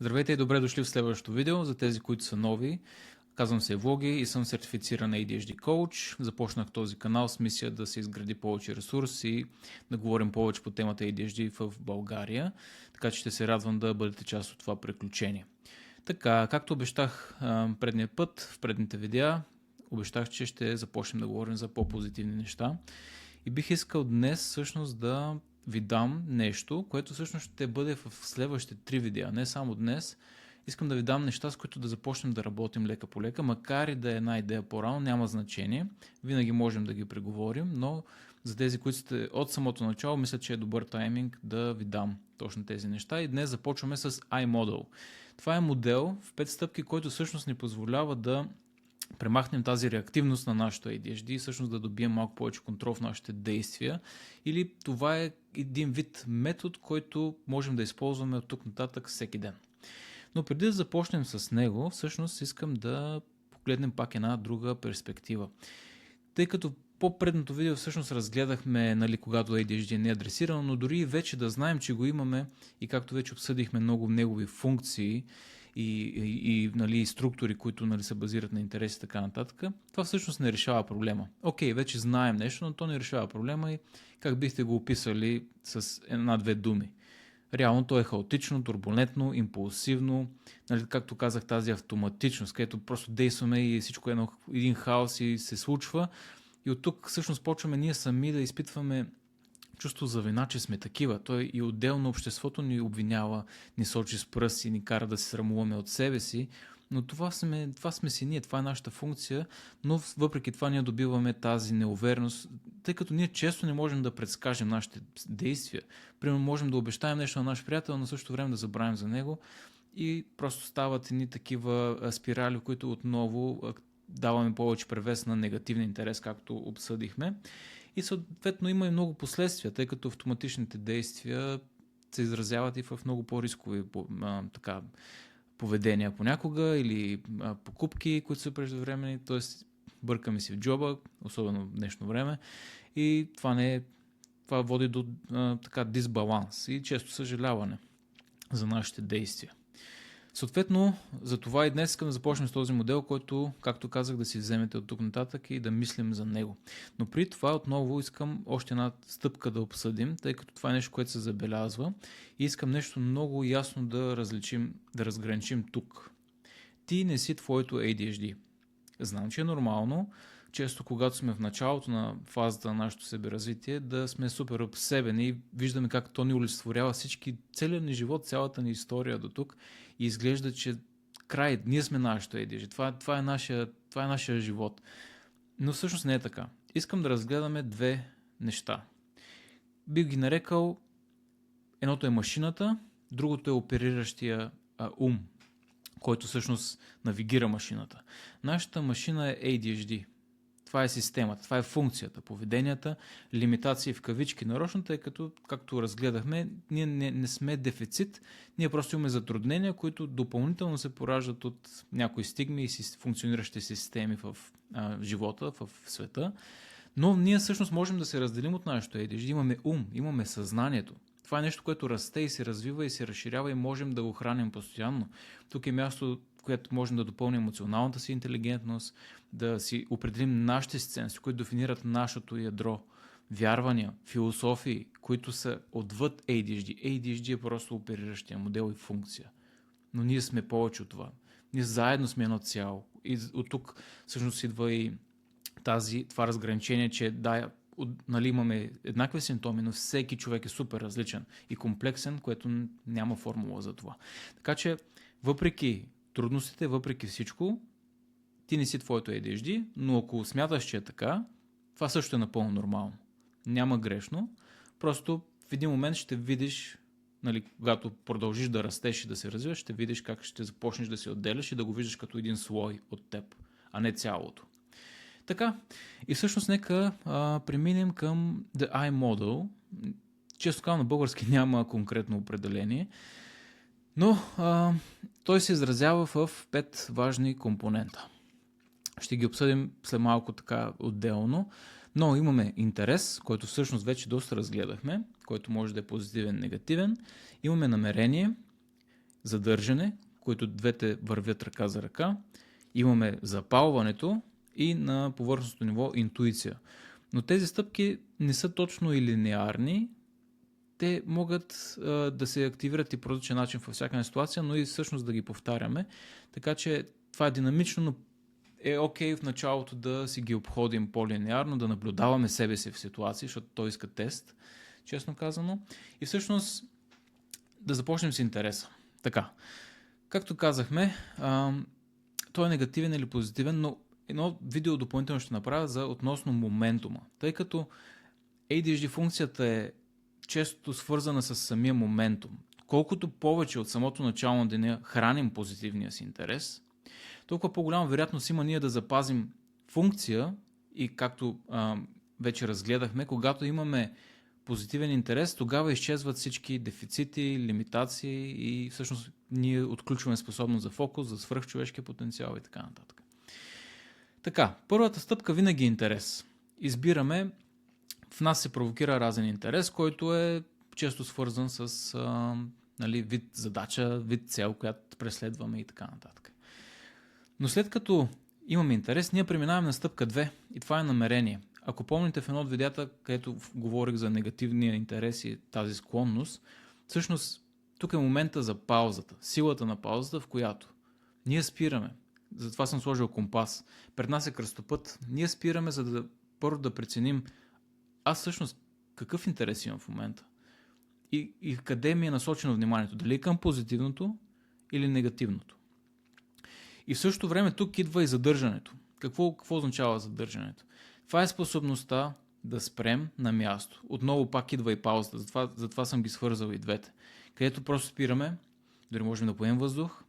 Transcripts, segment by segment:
Здравейте и добре дошли в следващото видео. За тези, които са нови, казвам се Влоги и съм сертифициран ADHD коуч. Започнах този канал с мисия да се изгради повече ресурси и да говорим повече по темата ADHD в България, така че ще се радвам да бъдете част от това приключение. Така, както обещах предния път, в предните видеа, обещах, че ще започнем да говорим за по-позитивни неща. И бих искал днес всъщност да ви дам нещо, което всъщност ще бъде в следващите 3 видеа, не само днес. Искам да ви дам неща, с които да започнем да работим лека по лека, макар и да е една идея по-рано, няма значение. Винаги можем да ги преговорим, но за тези, които сте от самото начало, мисля, че е добър тайминг да ви дам точно тези неща. И днес започваме с iModel. Това е модел в 5 стъпки, който всъщност ни позволява да премахнем тази реактивност на нашото ADHD и всъщност да добием малко повече контрол в нашите действия. Или това е един вид метод, който можем да използваме от тук нататък всеки ден. Но преди да започнем с него, всъщност искам да погледнем пак една друга перспектива. Тъй като по-предното видео всъщност разгледахме, когато ADHD не е адресирано, но дори и вече да знаем, че го имаме и както вече обсъдихме много негови функции и структури, които се базират на интереси и така нататък, това всъщност не решава проблема. Окей, вече знаем нещо, но то не решава проблема и как бихте го описали с една-две думи. Реално то е хаотично, турбулентно, импулсивно, както казах, тази автоматичност, където просто действаме и всичко е един хаос и се случва. И от тук всъщност почваме ние сами да изпитваме чувство за вина, че сме такива. Той и отделно обществото ни обвинява, ни сочи с пръст и ни кара да се срамуваме от себе си. Но това сме си ние, това е нашата функция, но въпреки това ние добиваме тази неувереност, тъй като ние често не можем да предскажем нашите действия. Примерно можем да обещаем нещо на наш приятел, но същото време да забравим за него и просто стават едни такива спирали, в които отново даваме повече превес на негативен интерес, както обсъдихме. И съответно има и много последствия, тъй като автоматичните действия се изразяват и в много по-рискови поведения понякога или покупки, които са преждевременни, т.е. бъркаме си в джоба, особено в днешно време, и това води до дисбаланс и често съжаляване за нашите действия. Съответно, за това и днес искам да започнем с този модел, който, както казах, да си вземете от тук нататък и да мислим за него. Но при това отново искам още една стъпка да обсъдим, тъй като това е нещо, което се забелязва и искам нещо много ясно да разграничим тук. Ти не си твоето ADHD. Знам, че е нормално, често когато сме в началото на фазата на нашето себеразвитие, да сме супер обсебени и виждаме как то ни олицетворява целият ни живот, цялата ни история до тук и изглежда, че ние сме нашето ADHD. Това е нашия живот. Но всъщност не е така. Искам да разгледаме две неща. Бих ги нарекал, едното е машината, другото е опериращия ум, който всъщност навигира машината. Нашата машина е ADHD. Това е системата, това е функцията, поведенията, лимитации в кавички нарочно, тъй като, както разгледахме, ние не сме дефицит, ние просто имаме затруднения, които допълнително се пораждат от някои стигми и функциониращи системи в живота, в света. Но ние всъщност можем да се разделим от нашето ADHD. Имаме ум, имаме съзнанието. Това е нещо, което расте и се развива и се разширява и можем да го храним постоянно. Тук е място, което можем да допълним емоционалната си интелигентност, да си определим нашите си ценности, които дефинират нашето ядро, вярвания, философии, които са отвъд ADHD. ADHD е просто опериращия модел и функция. Но ние сме повече от това. Ние заедно сме едно цяло. И от тук всъщност идва и това разграничение, че имаме еднакви симптоми, но всеки човек е супер различен и комплексен, което няма формула за това. Така че, въпреки трудностите, въпреки всичко, ти не си твоето ADHD, но ако смяташ, че е така, това също е напълно нормално. Няма грешно. Просто в един момент ще видиш, когато продължиш да растеш и да се развиваш, ще видиш как ще започнеш да се отделяш и да го виждаш като един слой от теб, а не цялото. Така, и всъщност нека преминем към The iModel. Често казвам, на български няма конкретно определение, но той се изразява в 5 важни компонента. Ще ги обсъдим след малко така отделно, но имаме интерес, който всъщност вече доста разгледахме, който може да е позитивен, негативен. Имаме намерение, задържане, които двете вървят ръка за ръка. Имаме запалването и на повърхностното ниво интуиция. Но тези стъпки не са точно и линеарни. Те могат да се активират и по различен начин във всяка ситуация, но и всъщност да ги повтаряме. Така че това е динамично, но е окей в началото да си ги обходим по-линеарно, да наблюдаваме себе си в ситуации, защото той иска тест, честно казано. И всъщност да започнем с интереса. Така, както казахме, той е негативен или позитивен, но едно видео допълнително ще направя относно моментума. Тъй като ADHD функцията е често свързана с самия моментум. Колкото повече от самото начало на деня храним позитивния си интерес, толкова по-голяма вероятност има ние да запазим функция и както вече разгледахме, когато имаме позитивен интерес, тогава изчезват всички дефицити, лимитации и всъщност ние отключваме способност за фокус, за свръхчовешкия потенциал и така нататък. Така, първата стъпка винаги е интерес. Избираме, в нас се провокира разен интерес, който е често свързан с вид задача, вид цел, която преследваме и така нататък. Но след като имаме интерес, ние преминаваме на стъпка 2 и това е намерение. Ако помните в едно от видеята, където говорих за негативния интерес и тази склонност, всъщност тук е момента за паузата, силата на паузата, в която ние спираме. Затова съм сложил компас. Пред нас е кръстопът. Ние спираме, за да първо да преценим аз всъщност какъв интерес имам в момента и къде ми е насочено вниманието. Дали към позитивното или негативното. И в същото време тук идва и задържането. Какво означава задържането? Това е способността да спрем на място. Отново пак идва и паузата, затова съм ги свързал и двете. Където просто спираме, дори можем да поемем въздух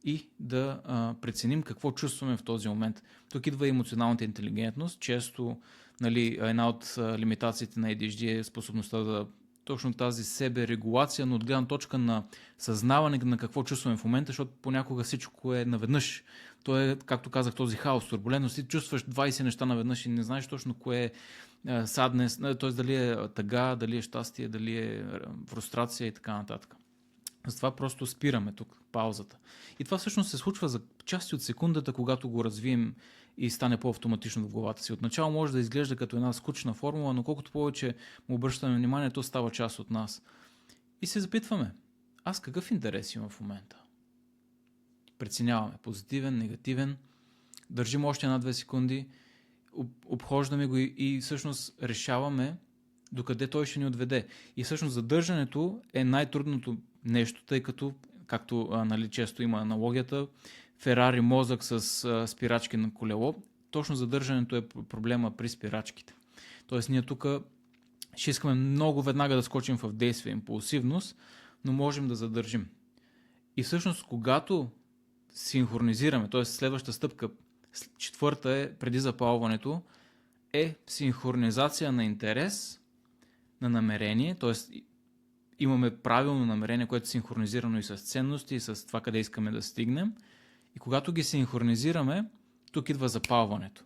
и да преценим какво чувстваме в този момент. Тук идва и емоционалната интелигентност. Често една от лимитациите на ADHD е способността за точно тази себерегулация, но от гледна точка на съзнаване на какво чувстваме в момента, защото понякога всичко е наведнъж. То е, както казах, този хаос, турбулентност. Ти чувстваш 20 неща наведнъж и не знаеш точно кое е саднес, т.е. дали е тъга, дали е щастие, дали е фрустрация и така нататък. Затова просто спираме тук, паузата. И това всъщност се случва за части от секундата, когато го развием и стане по-автоматично в главата си. Отначало може да изглежда като една скучна формула, но колкото повече му обръщаме внимание, то става част от нас. И се запитваме, аз какъв интерес имам в момента? Преценяваме позитивен, негативен, държим още 1-2 секунди, обхождаме го и всъщност решаваме докъде той ще ни отведе. И всъщност задържането е най-трудното нещо, тъй като, както често има аналогията, Ферари мозък с спирачки на колело, точно задържането е проблема при спирачките. Тоест ние тук ще искаме много веднага да скочим в действие, импулсивност, но можем да задържим. И всъщност когато синхронизираме, т.е. следващата стъпка, четвърта е преди запалването, е синхронизация на интерес, на намерение, т.е. имаме правилно намерение, което е синхронизирано и с ценности, и с това къде искаме да стигнем. И когато ги синхронизираме, тук идва запалването.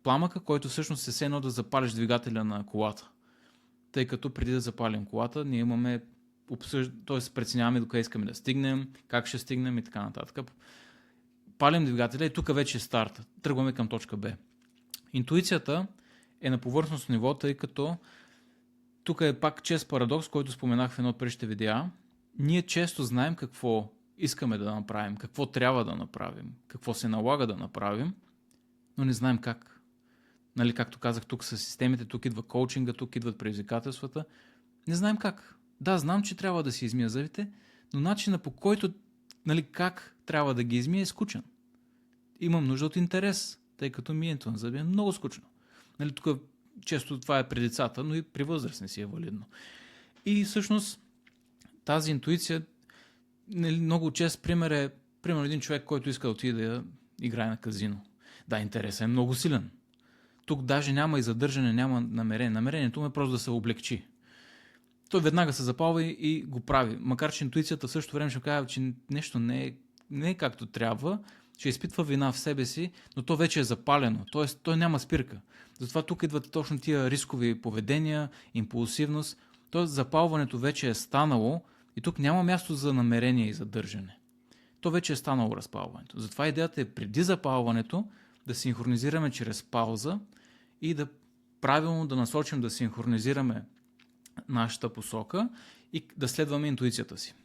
Пламъка, който всъщност е все едно да запалиш двигателя на колата. Тъй като преди да запалим колата, ние имаме т.е. преценяваме докъде искаме да стигнем, как ще стигнем и така нататък. Палим двигателя и тук вече е старта. Тръгваме към точка Б. Интуицията е на повърхностно ниво, тъй като тук е пак чест парадокс, който споменах в едно от предишните видеа. Ние често знаем какво искаме да направим, какво трябва да направим, какво се налага да направим, но не знаем как. Както казах, тук са системите, тук идва коучинга, тук идват предизвикателствата. Не знаем как. Да, знам, че трябва да си измия зъбите, но начинът по който, как трябва да ги измия е скучен. Имам нужда от интерес, тъй като миенето на зъби е много скучно. Тук често това е при децата, но и при възрастни си е валидно. И всъщност тази интуиция, много чест пример е примерно един човек, който иска да отиде да играе на казино. Да, интересът е много силен. Тук даже няма и задържане, няма намерение. Намерението му е просто да се облегчи. Той веднага се запалва и го прави. Макар че интуицията в същото време ще казва, че нещо не е както трябва, ще изпитва вина в себе си, но то вече е запалено. Тоест, той няма спирка. Затова тук идват точно тия рискови поведения, импулсивност. Тоест, запалването вече е станало И тук няма място за намерение и задържане. То вече е станало разпалването. Затова идеята е преди запалването да синхронизираме чрез пауза и да правилно да насочим, да синхронизираме нашата посока и да следваме интуицията си.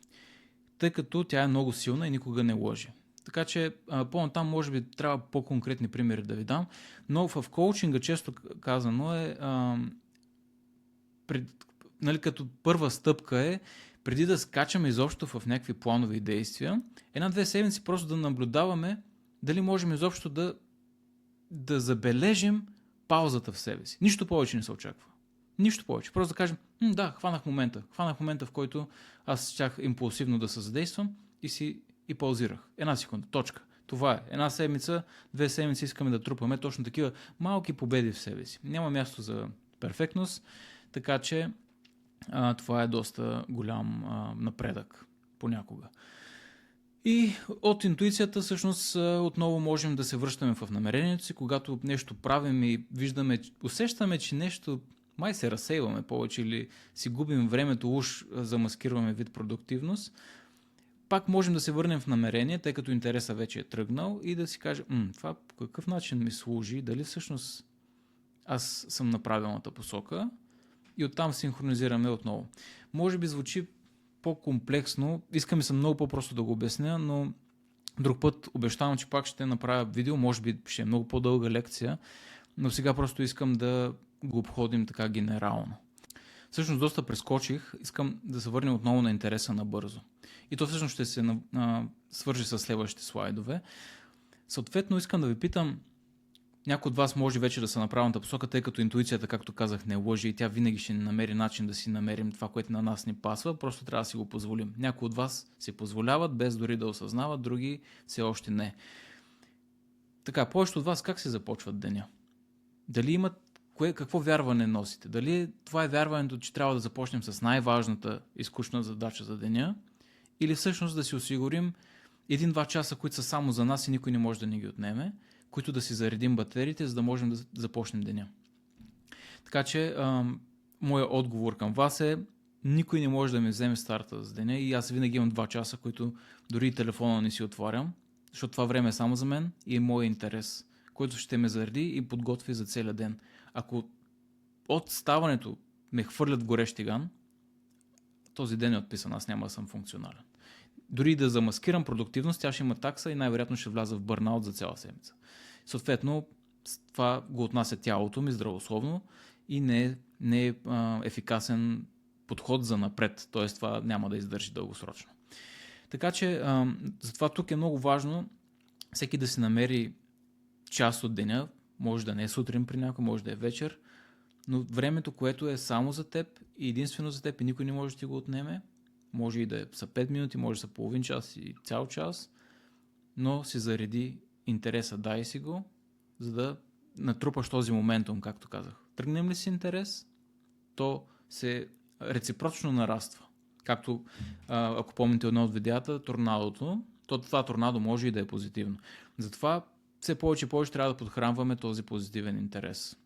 Тъй като тя е много силна и никога не лъже. Така че по-натам може би трябва по-конкретни примери да ви дам, но в коучинга често казано е като първа стъпка е преди да скачаме изобщо в някакви планови и действия, 1-2 седмици просто да наблюдаваме дали можем изобщо да забележим паузата в себе си. Нищо повече не се очаква. Нищо повече. Просто да кажем, да, хванах момента, в който аз щях импулсивно да се задействам и паузирах. 1 секунда, точка. Това е. 1 седмица, 2 седмици искаме да трупаме точно такива малки победи в себе си. Няма място за перфектност, така че това е доста голям напредък понякога. И от интуицията всъщност отново можем да се връщаме в намерението си, когато нещо правим и усещаме, че нещо май се разсейваме повече или си губим времето, уж замаскираме вид продуктивност, пак можем да се върнем в намерение, тъй като интересът вече е тръгнал и да си кажем, това по какъв начин ми служи, дали всъщност аз съм на правилната посока и оттам синхронизираме отново. Може би звучи по-комплексно, искам се много по-просто да го обясня, но друг път обещавам, че пак ще направя видео, може би ще е много по-дълга лекция, но сега просто искам да го обходим така генерално. Всъщност доста прескочих, искам да се върнем отново на интереса набързо. И то всъщност ще се свържи с следващите слайдове. Съответно искам да ви питам, някой от вас може вече да са на правилната посока, тъй като интуицията, както казах, не лъже и тя винаги ще намери начин да си намерим това, което на нас ни пасва, просто трябва да си го позволим. Някои от вас си позволяват, без дори да осъзнават, други все още не. Така, повечето от вас как се започват деня? Дали имат какво вярване носите? Дали това е вярването, че трябва да започнем с най-важната и скучна задача за деня? Или всъщност да си осигурим 1-2 часа, които са само за нас и никой не може да ни ги отнеме, които да си заредим батериите, за да можем да започнем деня. Така че, моят отговор към вас е, никой не може да ми вземе старта за деня и аз винаги имам 2 часа, които дори и телефона не си отварям, защото това време е само за мен и е моят интерес, който ще ме зареди и подготви за целия ден. Ако от ставането ме хвърлят в горещ тиган, този ден е отписан, аз няма да съм функционален. Дори да замаскирам продуктивност, тя ще има такса и най-вероятно ще вляза в бърнаут за цяла седмица. Съответно, това го отнася тялото ми здравословно и не е ефикасен подход за напред, т.е. това няма да издържи дългосрочно. Така че, затова тук е много важно всеки да си намери част от деня, може да не е сутрин при някой, може да е вечер, но времето, което е само за теб и единствено за теб и никой не може да ти го отнеме, може и да са 5 минути, може да са половин час и цял час, но си зареди интереса, дай си го, за да натрупаш този моментум, както казах. Тръгнем ли си интерес, то се реципрочно нараства. Както, ако помните едно от видеята, торнадото, то това торнадо може и да е позитивно. Затова все повече и повече трябва да подхранваме този позитивен интерес.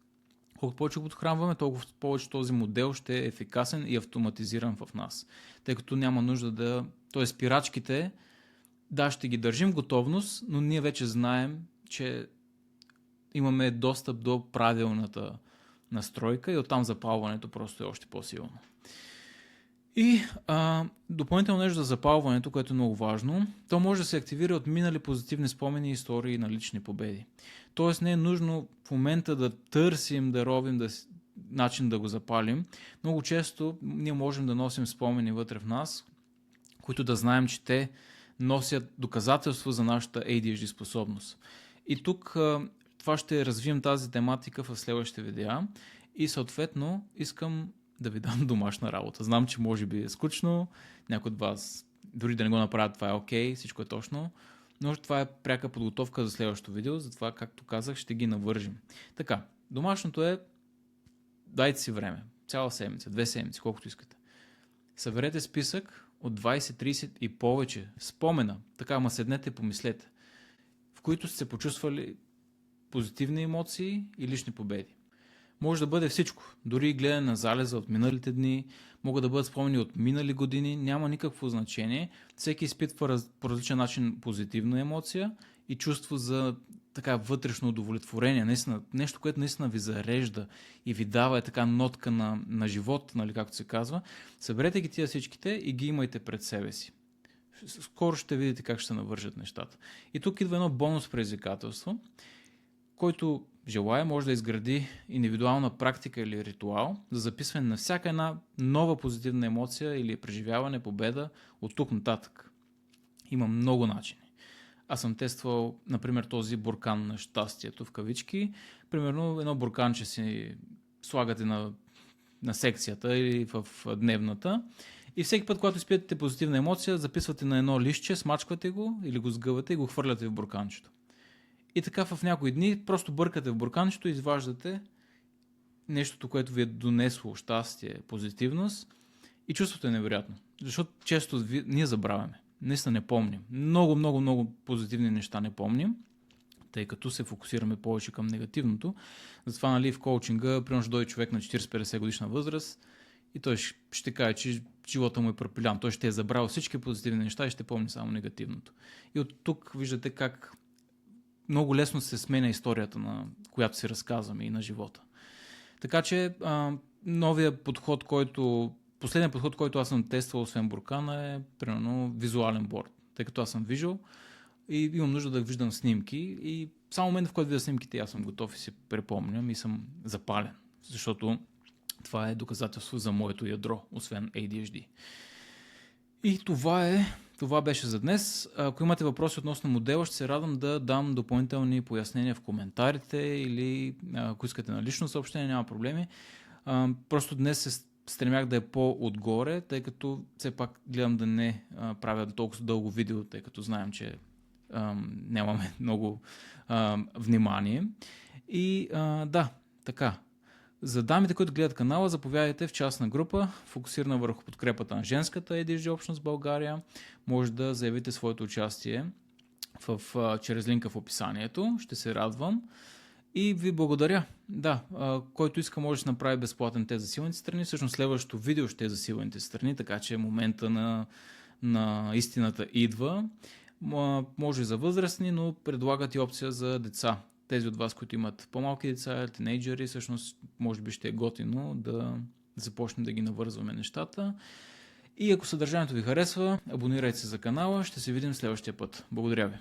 Колкото повече го подхранваме, толкова повече този модел ще е ефикасен и автоматизиран в нас. Тъй като няма нужда т.е. спирачките, да, ще ги държим готовност, но ние вече знаем, че имаме достъп до правилната настройка и оттам запалването просто е още по-силно. И допълнително нещо за запалването, което е много важно, то може да се активира от минали позитивни спомени, истории на лични победи. Тоест не е нужно в момента да търсим, да робим начин да го запалим. Много често ние можем да носим спомени вътре в нас, които да знаем, че те носят доказателство за нашата ADHD способност. И тук това ще развием тази тематика в следващите видеа и съответно искам да ви дам домашна работа. Знам, че може би е скучно, някой от вас дори да не го направят, това е окей, всичко е точно, но това е пряка подготовка за следващото видео, затова, както казах, ще ги навържим. Така, домашното е, дайте си време, цяла седмица, 2 седмици, колкото искате. Съберете списък от 20, 30 и повече спомена, така, ама седнете и помислете, в които сте се почувствали позитивни емоции и лични победи. Може да бъде всичко. Дори гледане на залеза от миналите дни, могат да бъдат спомени от минали години, няма никакво значение. Всеки изпитва по различен начин позитивна емоция и чувство за така вътрешно удовлетворение, наистина, нещо, което наистина ви зарежда и ви дава така нотка на живот, нали, както се казва. Съберете ги тия всичките и ги имайте пред себе си. Скоро ще видите как ще се навържат нещата. И тук идва едно бонус предизвикателство, който желая, може да изгради индивидуална практика или ритуал за записване на всяка една нова позитивна емоция или преживяване, победа от тук нататък. Има много начини. Аз съм тествал, например, този буркан на щастието в кавички. Примерно едно бурканче си слагате на секцията или в дневната и всеки път, когато изпитате позитивна емоция, записвате на едно листче, смачквате го или го сгъвате и го хвърляте в бурканчето. И така в някои дни просто бъркате в бурканчето и изваждате нещото, което ви е донесло щастие, позитивност и чувството е невероятно. Защото често ние забравяме. Наистина не помним. Много, много, много позитивни неща не помним, тъй като се фокусираме повече към негативното. Затова, нали, в коучинга, примерно ще дойде човек на 40-50 годишна възраст и той ще каже, че живота му е пропилян. Той ще е забрал всички позитивни неща и ще помни само негативното. И от тук виждате как много лесно се сменя историята, на която си разказваме и на живота. Така че последният подход, който аз съм тествал, освен буркана, е примерно визуален борд. Тъй като аз съм виждал и имам нужда да виждам снимки и само момент, в който видя снимките, аз съм готов и си припомням и съм запален. Защото това е доказателство за моето ядро, освен ADHD. И това беше за днес. Ако имате въпроси относно модела, ще се радвам да дам допълнителни пояснения в коментарите или ако искате на лично съобщение, няма проблеми. Просто днес се стремях да е по-отгоре, тъй като все пак гледам да не правя толкова дълго видео, тъй като знаем, че нямаме много внимание. И така. За дамите, които гледат канала, заповядайте в частна група, фокусирана върху подкрепата на женската ADHD общност в България. Може да заявите своето участие чрез линка в описанието. Ще се радвам. И ви благодаря. Който иска, може да се направи безплатен тест за силните страни. Всъщност следващото видео ще е за силните страни, така че момента на истината идва. Може и за възрастни, но предлагат и опция за деца. Тези от вас, които имат по-малки деца, тинейджери, всъщност може би ще е готино да започнем да ги навързваме нещата. И ако съдържанието ви харесва, абонирайте се за канала. Ще се видим следващия път. Благодаря ви.